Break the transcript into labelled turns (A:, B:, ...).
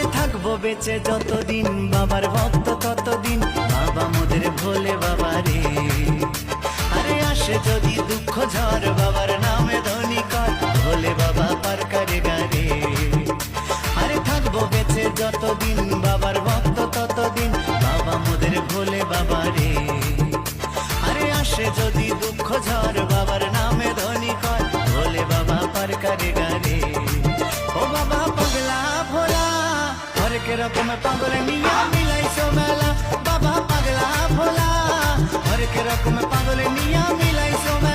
A: আরে থাকবো বেঁচে যতদিন বাবার ভক্ত ততদিন, বাবা মোদের ভোলে বাবা রে। আরে আসে যদি দুঃখ ঝড় বাবার নামে ধ্বনি কর, ভোলে বাবা পার করে গারে। আরে থাকবো বেঁচে যতদিন বাবার ভক্ত ততদিন, বাবা মোদের ভোলে বাবা রে। আরে আসে যদি দুঃখ ঝড় বাবার নামে ধ্বনি কর, ভোলে বাবা পার করে গারে। ও বাবা পাগলা ভোলা, হরেক রকম পাগল নিয়া মিলাইছো মেলা। বাবা পাগলা ভোলা, হরেক রকম পাগল নিয়া মিলাইছো মেলা।